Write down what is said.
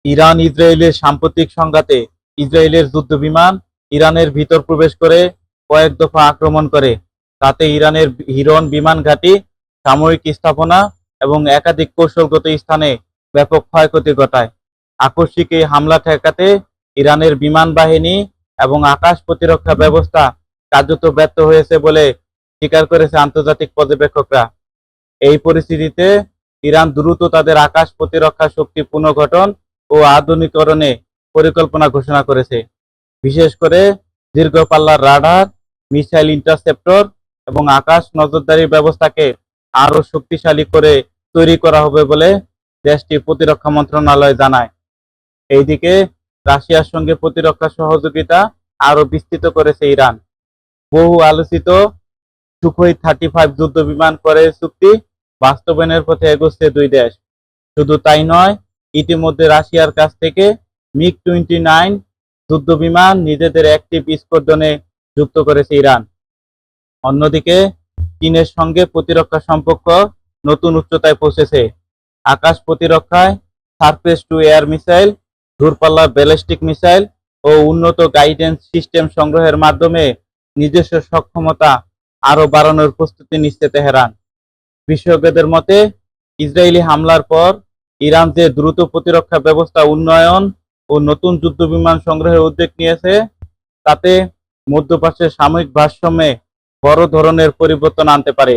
Iran ইসরায়েলের সাম্প্রতিক সংঘাতে ইসরায়েলের যুদ্ধবিমান ইরানের ভিতর প্রবেশ করে কয়েক দফা আক্রমণ করে। তাতে ইরানের হিরন বিমান ঘাঁটি, সামরিক স্থাপনা এবং একাধিক কৌশলগত স্থানে ব্যাপক ক্ষয়ক্ষতি ঘটায়। আকস্মিক এই হামলা ঠেকাতে ইরানের বিমান বাহিনী এবং আকাশ প্রতিরক্ষা ব্যবস্থা কার্যত ব্যর্থ হয়েছে বলে স্বীকার করেছে আন্তর্জাতিক পর্যবেক্ষকরা। এই পরিস্থিতিতে ইরান দ্রুত তাদের আকাশ প্রতিরক্ষা শক্তি পুনর্গঠন ও আধুনিকরণে পরিকল্পনা ঘোষণা করেছে। বিশেষ করে দীর্ঘ পাল্লার রাডার, মিসাইল ইন্টারসেপ্টর এবং আকাশ নজরদারি ব্যবস্থাকে আরও শক্তিশালী করে তৈরি করা হবে বলে দেশটির প্রতিরক্ষা মন্ত্রণালয় জানায়। এইদিকে রাশিয়ার সঙ্গে প্রতিরক্ষা সহযোগিতা আরও বিস্তৃত করেছে ইরান। বহু আলোচিত সুখোই 35 যুদ্ধবিমান ক্রয়ের চুক্তি বাস্তবায়নের পথে এগোচ্ছে দুই দেশ। শুধু তাই নয়, ইতিমধ্যে রাশিয়ার কাছ থেকে মিগ-29 যুদ্ধবিমান নিজেদের অ্যাক্টিভ স্কোয়াড্রনে যুক্ত করেছে ইরান। অন্যদিকে চীনের সঙ্গে প্রতিরক্ষা সম্পর্ক নতুন উচ্চতায় পৌঁছেছে। আকাশ প্রতিরক্ষায় সারফেস টু এয়ার মিসাইল, দূরপাল্লার ব্যালিস্টিক মিসাইল ও উন্নত গাইডেন্স সিস্টেম সংগ্রহের মাধ্যমে নিজস্ব সক্ষমতা আরও বাড়ানোর প্রস্তুতি নিচ্ছে তেহরান। বিশেষজ্ঞদের মতে, ইসরায়েলি হামলার পর ইরান যে দ্রুত প্রতিরক্ষা ব্যবস্থা উন্নয়ন ও নতুন যুদ্ধবিমান সংগ্রহের উদ্যোগ নিয়েছে, তাতে মধ্যপ্রাচ্যের সাময়িক ভারসাম্যে বড় ধরনের পরিবর্তন আনতে পারে।